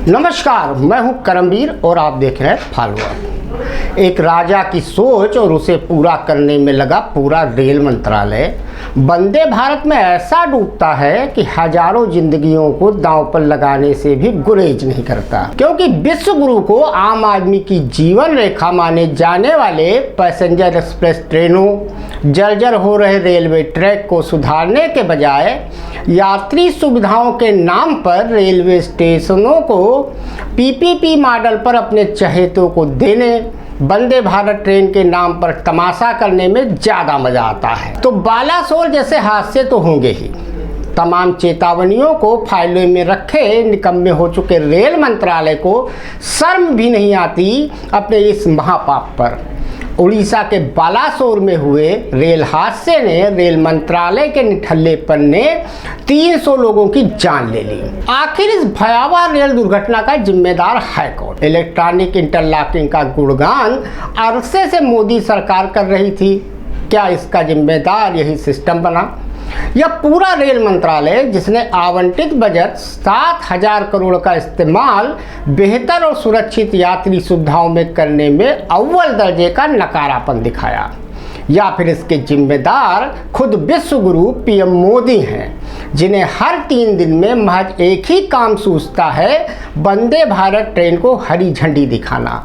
नमस्कार, मैं हूं करमवीर और आप देख रहे हैं फॉलो अप। एक राजा की सोच और उसे पूरा करने में लगा पूरा रेल मंत्रालय वंदे भारत में ऐसा डूबता है कि हजारों जिंदगियों को दांव पर लगाने से भी गुरेज नहीं करता, क्योंकि विश्व गुरु को आम आदमी की जीवन रेखा माने जाने वाले पैसेंजर एक्सप्रेस ट्रेनों, जर्जर हो रहे रेलवे ट्रैक को सुधारने के बजाय यात्री सुविधाओं के नाम पर रेलवे स्टेशनों को पीपीपी मॉडल पर अपने चहेतों को देने, वंदे भारत ट्रेन के नाम पर तमाशा करने में ज़्यादा मज़ा आता है। तो बालासोर जैसे हादसे तो होंगे ही। तमाम चेतावनियों को फाइलों में रखे निकम्मे हो चुके रेल मंत्रालय को शर्म भी नहीं आती अपने इस महापाप पर। उड़ीसा के बालासोर में हुए रेल हादसे ने रेल मंत्रालय के निठल्लेपन ने 300 लोगों की जान ले ली। आखिर इस भयावह रेल दुर्घटना का जिम्मेदार है कौन? इलेक्ट्रॉनिक इंटरलॉकिंग का गुणगान अरसे से मोदी सरकार कर रही थी। क्या इसका जिम्मेदार यही सिस्टम बना? यह पूरा रेल मंत्रालय जिसने आवंटित बजट 7,000 करोड़ का इस्तेमाल बेहतर और सुरक्षित यात्री सुविधाओं में करने में अव्वल दर्जे का नकारापन दिखाया, या फिर इसके जिम्मेदार खुद विश्व गुरु पीएम मोदी हैं, जिन्हें हर 3 दिन में महज एक ही काम सूझता है, वंदे भारत ट्रेन को हरी झंडी दिखाना,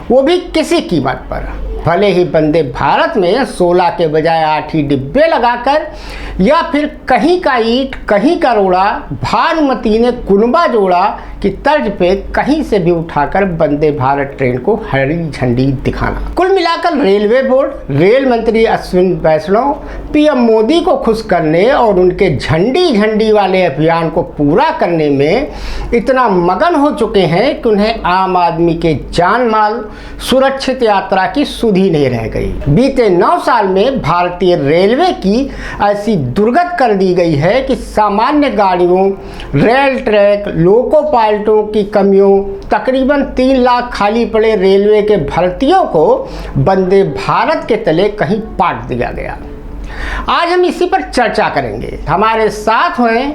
वो भी किसी कीमत पर। भले ही वंदे भारत में 16 के बजाय 8 ही डिब्बे लगाकर, या फिर कहीं का ईंट कहीं का रोड़ा, भानुमती ने कुनबा जोड़ा की तर्ज पे कहीं से भी उठाकर वंदे भारत ट्रेन को हरी झंडी दिखाना। कुल मिलाकर रेलवे बोर्ड, रेल मंत्री अश्विनी वैष्णव पीएम मोदी को खुश करने और उनके झंडी वाले अभियान को पूरा करने में इतना मगन हो चुके हैं कि उन्हें आम आदमी के जान माल, सुरक्षित यात्रा की सुधि नहीं रह गई। बीते 9 साल में भारतीय रेलवे की ऐसी दुर्गत कर दी गई है कि सामान्य गाड़ियों, रेल ट्रैक, लोको पायलटों की कमियों, तकरीबन 3 लाख खाली पड़े रेलवे के भर्तियों को वंदे भारत के तले कहीं पाट दिया गया। आज हम इसी पर चर्चा करेंगे। हमारे साथ हुए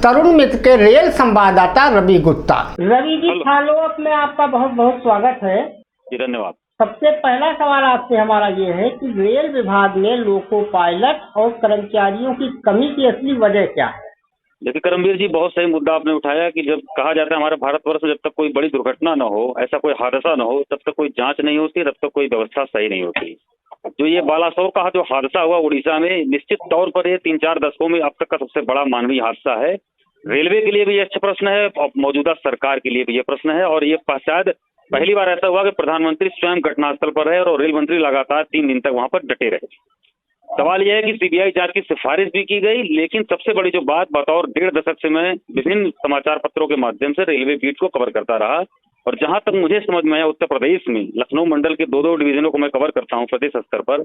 तरुण मित्र के रेल संवाददाता रवि गुप्ता। रवि जी, फॉलो अप में आपका बहुत बहुत स्वागत है। धन्यवाद। सबसे पहला सवाल आपसे हमारा ये है कि रेल विभाग में लोको पायलट और कर्मचारियों की कमी की असली वजह क्या है? देखिए करमवीर जी, बहुत सही मुद्दा आपने उठाया कि जब कहा जाता है हमारे भारतवर्ष में जब तक कोई बड़ी दुर्घटना न हो, ऐसा कोई हादसा न हो, तब तक कोई जांच नहीं होती, तब तक कोई व्यवस्था सही नहीं होती। जो ये बालासोर का जो हादसा हुआ उड़ीसा में, निश्चित तौर पर ये 3-4 दशकों में अब तक का सबसे बड़ा मानवीय हादसा है। रेलवे के लिए भी ये अच्छा प्रश्न है और मौजूदा सरकार के लिए भी ये प्रश्न है, और ये शायद पहली बार ऐसा हुआ कि प्रधानमंत्री स्वयं घटनास्थल पर रहे और रेल मंत्री लगातार 3 दिन तक वहां पर डटे रहे। सवाल यह है कि सीबीआई जांच की सिफारिश भी की गई, लेकिन सबसे बड़ी जो बात, बतौर 1.5 दशक से मैं विभिन्न समाचार पत्रों के माध्यम से रेलवे बीट को कवर करता रहा, और जहां तक मुझे समझ में आया उत्तर प्रदेश में लखनऊ मंडल के 2-2 डिवीजनों को मैं कवर करता हूं प्रदेश स्तर पर,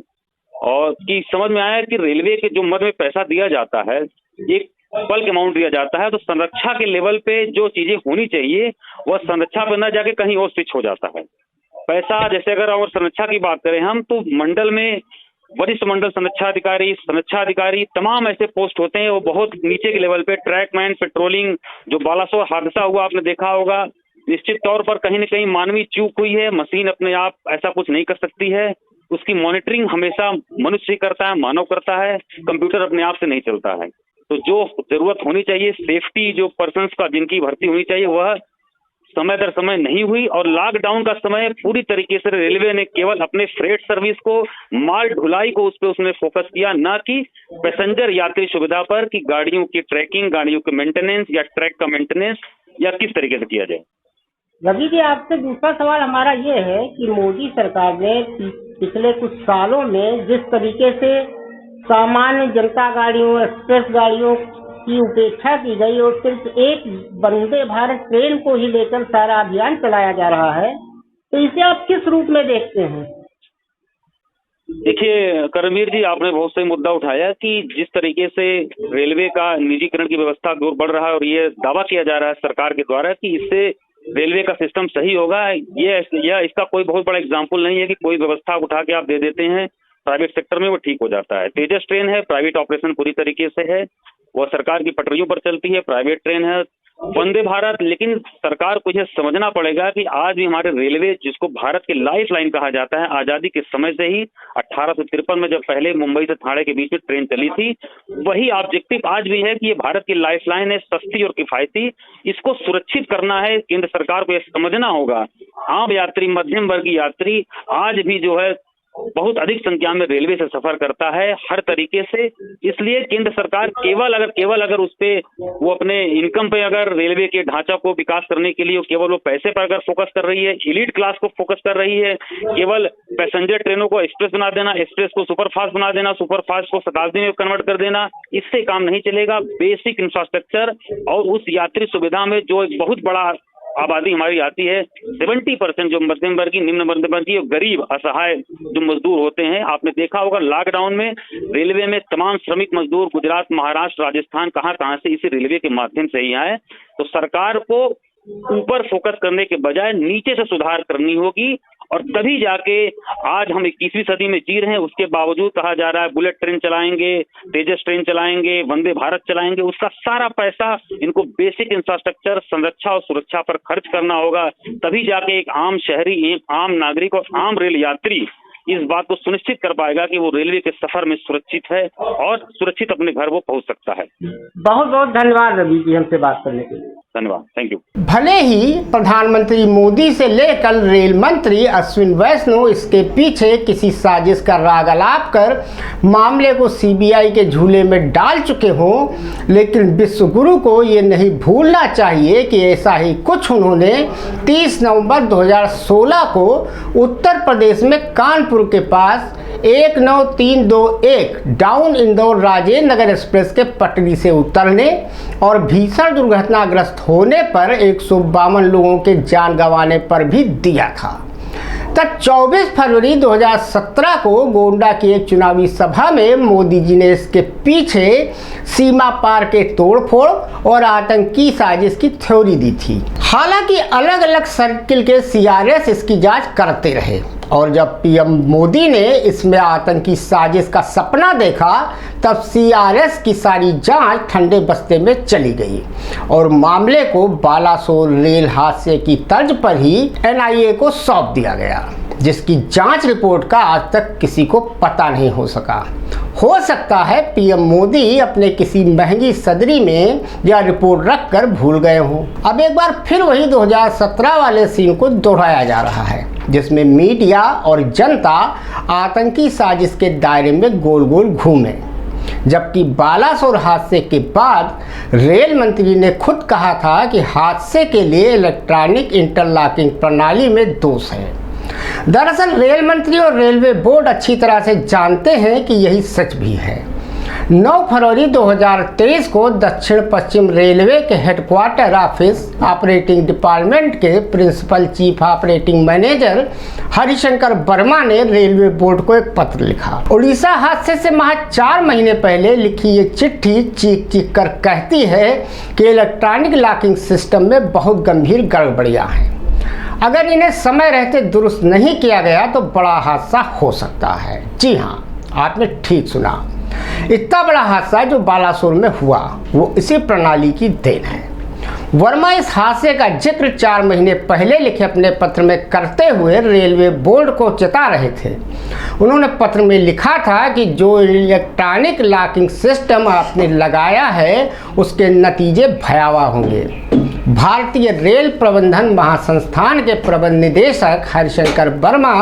और कि समझ में आया कि रेलवे के जो मद में पैसा दिया जाता है, एक बल्क अमाउंट दिया जाता है, तो संरक्षा के लेवल पे जो चीजें होनी चाहिए वह संरक्षा पे न जाके कहीं और स्विच हो जाता है पैसा। जैसे अगर और संरक्षा की बात करें हम, तो मंडल में वरिष्ठ मंडल संरक्षा अधिकारी तमाम ऐसे पोस्ट होते हैं, वो बहुत नीचे के लेवल पे, ट्रैकमैन, पेट्रोलिंग। जो बालासोर हादसा हुआ आपने देखा होगा, निश्चित तौर पर कहीं न कहीं मानवीय चूक हुई है। मशीन अपने आप ऐसा कुछ नहीं कर सकती है, उसकी मॉनिटरिंग हमेशा मनुष्य ही करता है, मानव करता है, कंप्यूटर अपने आप से नहीं चलता है। तो जो जरूरत होनी चाहिए, सेफ्टी जो पर्सन्स का जिनकी भर्ती होनी चाहिए, वह समय दर समय नहीं हुई। और लॉकडाउन का समय पूरी तरीके से रेलवे ने केवल अपने फ्रेट सर्विस को, माल ढुलाई को उस पर उसने फोकस किया, ना कि पैसेंजर यात्री सुविधा पर, कि गाड़ियों की ट्रैकिंग, गाड़ियों के मेंटेनेंस या ट्रैक का मेंटेनेंस या किस तरीके से किया जाए। रवि जी, आपसे दूसरा सवाल हमारा ये है कि मोदी सरकार ने पिछले कुछ सालों में जिस तरीके से सामान्य जनता गाड़ियों, एक्सप्रेस गाड़ियों की उपेक्षा की गई और सिर्फ एक वंदे भारत ट्रेन को ही लेकर सारा अभियान चलाया जा रहा है, तो इसे आप किस रूप में देखते हैं? देखिए करमवीर जी, आपने बहुत सही मुद्दा उठाया कि जिस तरीके से रेलवे का निजीकरण की व्यवस्था की ओर बढ़ रहा है, और ये दावा किया जा रहा है सरकार के द्वारा कि इससे रेलवे का सिस्टम सही होगा। ये इसका कोई बहुत बड़ा एग्जाम्पल नहीं है कि कोई व्यवस्था उठा के आप दे देते हैं प्राइवेट सेक्टर में, वो ठीक हो जाता है। तेजस ट्रेन है, प्राइवेट ऑपरेशन पूरी तरीके से है, वह सरकार की पटरियों पर चलती है, प्राइवेट ट्रेन है, वंदे भारत, लेकिन सरकार को यह समझना पड़ेगा कि आज भी हमारे रेलवे, जिसको भारत की लाइफ लाइन कहा जाता है, आजादी के समय से ही 1853 में जब पहले मुंबई से ठाणे के बीच में ट्रेन चली थी, वही ऑब्जेक्टिव आज भी है कि ये भारत की लाइफ लाइन है, सस्ती और किफायती। इसको सुरक्षित करना है। केंद्र सरकार को यह समझना होगा आम यात्री, मध्यम वर्गीय यात्री आज भी जो है बहुत अधिक संख्या में रेलवे से सफर करता है हर तरीके से। इसलिए केंद्र सरकार केवल अगर उस पे वो अपने इनकम पे, अगर रेलवे के ढांचा को विकास करने के लिए केवल वो पैसे पर अगर फोकस कर रही है, एलीट क्लास को फोकस कर रही है, केवल पैसेंजर ट्रेनों को एक्सप्रेस बना देना, एक्सप्रेस को सुपरफास्ट बना देना, सुपरफास्ट को शताब्दी में कन्वर्ट कर देना, इससे काम नहीं चलेगा। बेसिक इंफ्रास्ट्रक्चर और उस यात्री सुविधा में जो एक बहुत बड़ा आबादी हमारी आती है, 70% जो मध्यम वर्गीय, निम्न मध्यम वर्गीय, गरीब, असहाय जो मजदूर होते हैं। आपने देखा होगा लॉकडाउन में रेलवे में तमाम श्रमिक मजदूर गुजरात, महाराष्ट्र, राजस्थान, कहां से इसी रेलवे के माध्यम से ही आए। तो सरकार को ऊपर फोकस करने के बजाय नीचे से सुधार करनी होगी, और तभी जाके आज हम 21वीं सदी में जी रहे हैं। उसके बावजूद कहा जा रहा है बुलेट ट्रेन चलाएंगे, तेजस ट्रेन चलाएंगे, वंदे भारत चलाएंगे। उसका सारा पैसा इनको बेसिक इंफ्रास्ट्रक्चर, संरक्षा और सुरक्षा पर खर्च करना होगा। तभी जाके एक आम शहरी, एक आम नागरिक और आम रेल यात्री इस बात को सुनिश्चित कर पाएगा कि वो रेलवे के सफर में सुरक्षित है और सुरक्षित अपने घर वो पहुंच सकता है। बहुत बहुत धन्यवाद रवि जी हमसे बात करने के लिए। धन्यवाद, थैंक यू। भले ही प्रधानमंत्री मोदी से लेकर रेल मंत्री अश्विन वैष्णव इसके पीछे किसी साजिश का राग अलाप कर मामले को सीबीआई के झूले में डाल चुके हों, लेकिन विश्वगुरु को ये नहीं भूलना चाहिए कि ऐसा ही कुछ उन्होंने 30 नवंबर 2016 को उत्तर प्रदेश में कानपुर के पास 19321 डाउन इंदौर राजेंद्र नगर एक्सप्रेस के पटरी से उतरने और भीषण दुर्घटनाग्रस्त होने पर 152 लोगों के जान गंवाने पर भी दिया था। तब 24 फरवरी 2017 को गोंडा की एक चुनावी सभा में मोदी जी ने इसके पीछे सीमा पार के तोड़फोड़ और आतंकी साजिश की थ्योरी दी थी। हालांकि अलग अलग सर्किल के सीआरएस इसकी जांच करते रहे, और जब पीएम मोदी ने इसमें आतंकी साजिश का सपना देखा, तब सीआरएस की सारी जांच ठंडे बस्ते में चली गई और मामले को बालासोर रेल हादसे की तर्ज पर ही एनआईए को सौंप दिया गया, जिसकी जांच रिपोर्ट का आज तक किसी को पता नहीं हो सका। हो सकता है पीएम मोदी अपने किसी महंगी सदरी में यह रिपोर्ट रखकर भूल गए हों। अब एक बार फिर वही 2017 वाले सीन को दोहराया जा रहा है, जिसमें मीडिया और जनता आतंकी साजिश के दायरे में गोल गोल घूमे, जबकि बालासोर हादसे के बाद रेल मंत्री ने खुद कहा था कि हादसे के लिए इलेक्ट्रॉनिक इंटरलॉकिंग प्रणाली में दोष है। दरअसल रेल मंत्री और रेलवे बोर्ड अच्छी तरह से जानते हैं कि यही सच भी है। 9 फरवरी 2023 को दक्षिण पश्चिम रेलवे के हेडक्वार्टर ऑफिस ऑपरेटिंग डिपार्टमेंट के principal chief operating manager Harishankar Verma ने रेलवे बोर्ड को एक पत्र लिखा। उड़ीसा हादसे से महज 4 महीने पहले लिखी ये चिट्ठी चीख चीख कर कहती है कि इलेक्ट्रॉनिक लॉकिंग सिस्टम में बहुत गंभीर गड़बड़ियां हैं। अगर इन्हें समय रहते दुरुस्त नहीं किया गया तो बड़ा हादसा हो सकता है। जी हाँ, आपने ठीक सुना, इतना बड़ा हादसा जो बालासोर में हुआ वो इसी प्रणाली की देन है। वर्मा इस हादसे का जिक्र 4 महीने पहले लिखे अपने पत्र में करते हुए रेलवे बोर्ड को चेता रहे थे। उन्होंने पत्र में लिखा था कि जो इलेक्ट्रॉनिक लॉकिंग सिस्टम आपने लगाया है उसके नतीजे भयावह होंगे। भारतीय रेल प्रबंधन महासंस्थान के प्रबंध निदेशक हरिशंकर वर्मा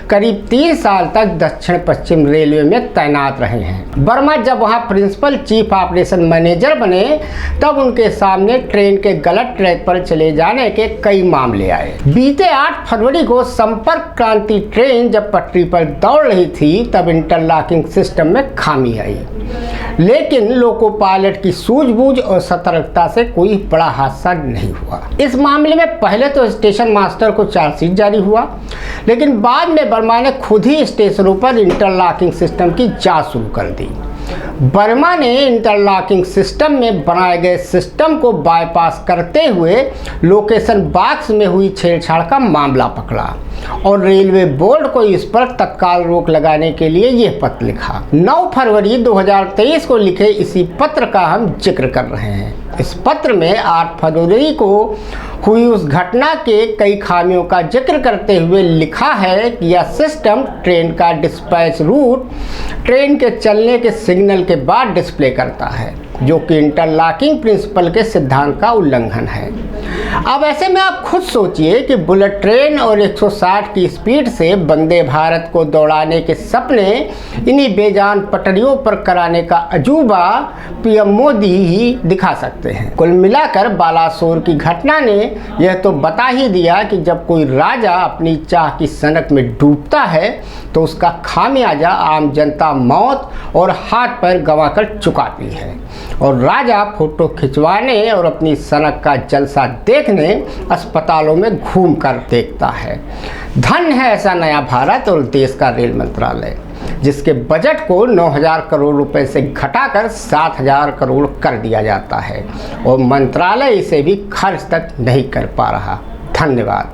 करीब 3 साल तक दक्षिण पश्चिम रेलवे में तैनात रहे हैं। वर्मा जब वहां प्रिंसिपल चीफ ऑपरेशन मैनेजर बने तब उनके सामने ट्रेन के गलत ट्रैक पर चले जाने के कई मामले आए। बीते 8 फरवरी को संपर्क क्रांति ट्रेन जब पटरी पर दौड़ रही थी तब इंटरलॉकिंग सिस्टम में खामी आई, लेकिन लोको पायलट की सूझबूझ और सतर्कता से कोई बड़ा हादसा नहीं हुआ। इस मामले में पहले तो स्टेशन मास्टर को चार्जशीट जारी हुआ, लेकिन बाद में वर्मा ने खुद ही स्टेशनों पर इंटरलॉकिंग सिस्टम की जांच शुरू कर दी। वर्मा ने इंटरलॉकिंग सिस्टम में बनाए गए सिस्टम को बाईपास करते हुए लोकेशन बॉक्स में हुई छेड़छाड़ का मामला पकड़ा और रेलवे बोर्ड को इस पर तत्काल रोक लगाने के लिए यह पत्र लिखा। 9 फरवरी 2023 को लिखे इसी पत्र का हम जिक्र कर रहे हैं। इस पत्र में 8 फरवरी को हुई उस घटना के कई खामियों का जिक्र करते हुए लिखा है कि यह सिस्टम ट्रेन का डिस्पैच रूट ट्रेन के चलने के सिग्नल के बाद डिस्प्ले करता है, जो कि इंटरलॉकिंग प्रिंसिपल के सिद्धांत का उल्लंघन है। अब ऐसे में आप खुद सोचिए कि बुलेट ट्रेन और 160 की स्पीड से वंदे भारत को दौड़ाने के सपने इन्हीं बेजान पटरियों पर कराने का अजूबा पीएम मोदी ही दिखा सकते हैं। कुल मिलाकर बालासोर की घटना ने यह तो बता ही दिया कि जब कोई राजा अपनी चाह की सनक में डूबता है तो उसका खामियाजा आम जनता मौत और हाथ पैर गंवाकर चुकाती है, और राजा फोटो खिंचवाने और अपनी सनक का जलसा देखने अस्पतालों में घूम कर देखता है। धन है ऐसा नया भारत और देश का रेल मंत्रालय, जिसके बजट को 9,000 करोड़ रुपए से घटाकर 7,000 करोड़ कर दिया जाता है और मंत्रालय इसे भी खर्च तक नहीं कर पा रहा। धन्यवाद।